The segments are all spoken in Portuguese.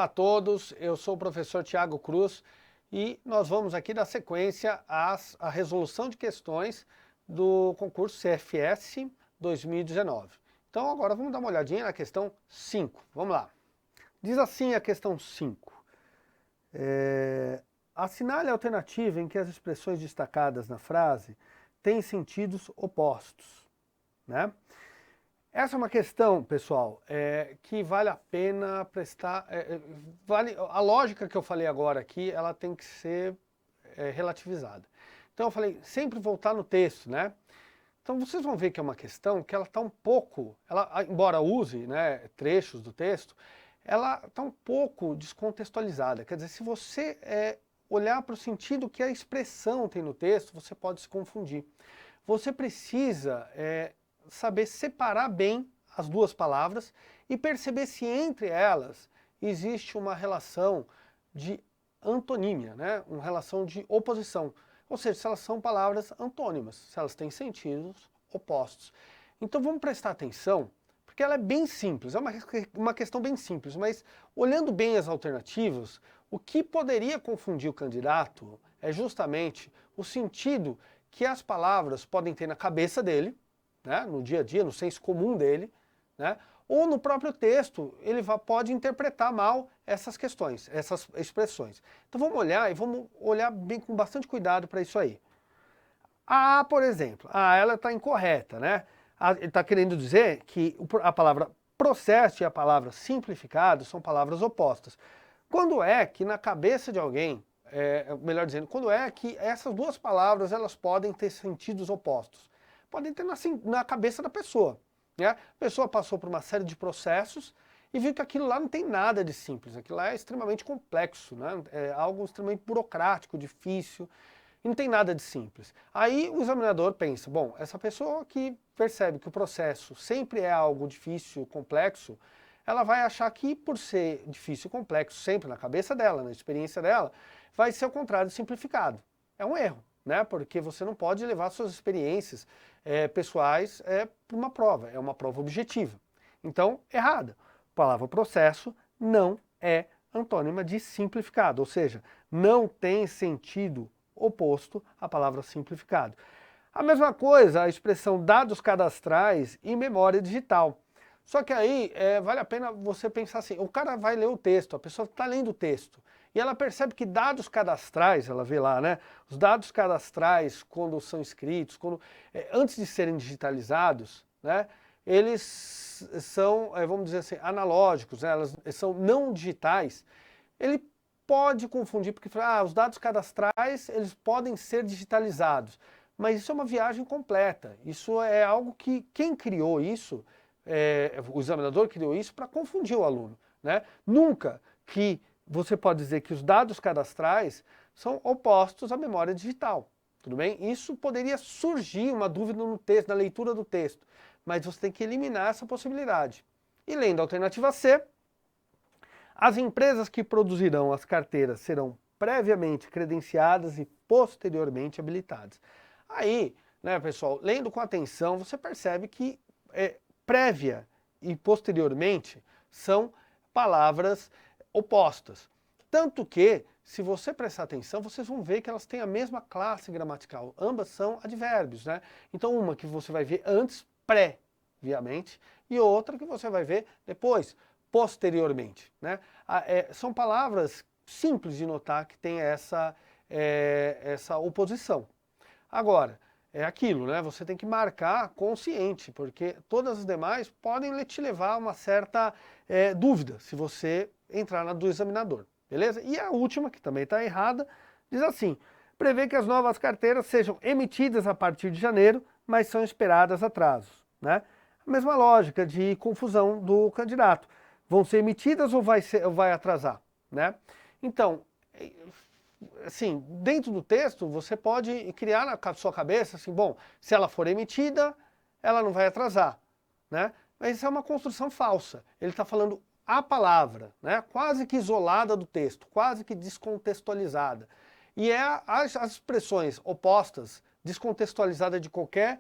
Olá a todos, eu sou o professor Tiago Cruz e nós vamos aqui dar sequência à resolução de questões do concurso CFS 2019. Então agora vamos dar uma olhadinha na questão 5, vamos lá. Diz assim a questão 5. Assinale a alternativa em que as expressões destacadas na frase têm sentidos opostos, né? Essa é uma questão, pessoal, que vale a pena prestar... a lógica que eu falei agora aqui, ela tem que ser relativizada. Então eu falei, sempre voltar no texto, né? Então vocês vão ver que é uma questão que ela está um pouco... embora use, né, trechos do texto, ela está um pouco descontextualizada. Quer dizer, se você olhar para o sentido que a expressão tem no texto, você pode se confundir. Você precisa... saber separar bem as duas palavras e perceber se entre elas existe uma relação de antonímia, né? Uma relação de oposição. Ou seja, se elas são palavras antônimas, se elas têm sentidos opostos. Então vamos prestar atenção, porque ela é bem simples, é uma questão bem simples, mas olhando bem as alternativas, o que poderia confundir o candidato é justamente o sentido que as palavras podem ter na cabeça dele, né, no dia a dia, no senso comum dele, né, ou no próprio texto, ele pode interpretar mal essas questões, essas expressões. Então vamos olhar e vamos olhar bem com bastante cuidado para isso aí. A, por exemplo, ela está incorreta, né? Ele está querendo dizer que a palavra processo e a palavra simplificado são palavras opostas. Quando é que na cabeça de alguém, melhor dizendo, quando é que essas duas palavras elas podem ter sentidos opostos? Podem ter na cabeça da pessoa, né? A pessoa passou por uma série de processos e viu que aquilo lá não tem nada de simples, aquilo lá é extremamente complexo, né? É algo extremamente burocrático, difícil, e não tem nada de simples. Aí o examinador pensa, bom, essa pessoa que percebe que o processo sempre é algo difícil, complexo, ela vai achar que por ser difícil e complexo sempre na cabeça dela, na experiência dela, vai ser o contrário de simplificado. É um erro, né? Porque você não pode levar suas experiências pessoais para uma prova, é uma prova objetiva. Então, errada. A palavra processo não é antônima de simplificado, ou seja, não tem sentido oposto à palavra simplificado. A mesma coisa a expressão dados cadastrais e memória digital. Só que aí vale a pena você pensar assim, o cara vai ler o texto, a pessoa está lendo o texto, e ela percebe que dados cadastrais, ela vê lá, né? Os dados cadastrais, quando são escritos, antes de serem digitalizados, né? Eles são, vamos dizer assim, analógicos, né? Elas são não digitais. Ele pode confundir, porque os dados cadastrais, eles podem ser digitalizados. Mas isso é uma viagem completa. Isso é algo que quem criou isso, o examinador criou isso para confundir o aluno, né? Nunca que você pode dizer que os dados cadastrais são opostos à memória digital, tudo bem? Isso poderia surgir uma dúvida no texto, na leitura do texto, mas você tem que eliminar essa possibilidade. E lendo a alternativa C, as empresas que produzirão as carteiras serão previamente credenciadas e posteriormente habilitadas. Aí, né, pessoal, lendo com atenção, você percebe que prévia e posteriormente são palavras opostas. Tanto que, se você prestar atenção, vocês vão ver que elas têm a mesma classe gramatical. Ambas são advérbios, né? Então uma que você vai ver antes, previamente, e outra que você vai ver depois, posteriormente, né? São palavras simples de notar que tem essa oposição. Agora, é aquilo, né? Você tem que marcar consciente, porque todas as demais podem te levar a uma certa dúvida, se você entrar na do examinador, beleza? E a última, que também está errada, diz assim, prevê que as novas carteiras sejam emitidas a partir de janeiro, mas são esperadas atrasos, né? A mesma lógica de confusão do candidato. Vão ser emitidas ou vai atrasar, né? Então, assim, dentro do texto, você pode criar na sua cabeça, assim, bom, se ela for emitida, ela não vai atrasar, né? Mas isso é uma construção falsa. Ele está falando a palavra, né? Quase que isolada do texto, quase que descontextualizada. E as expressões opostas, descontextualizada de qualquer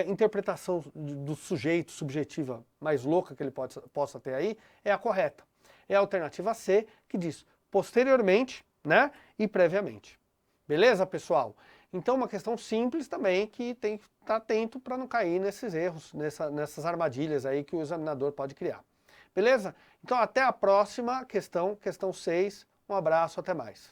interpretação do sujeito, subjetiva, mais louca que ele possa ter aí, é a correta. é a alternativa C, que diz posteriormente, né, e previamente. Beleza, pessoal? Então, uma questão simples também que tem que estar atento para não cair nesses erros, nessas armadilhas aí que o examinador pode criar. Beleza? Então, até a próxima questão, questão 6. Um abraço, até mais.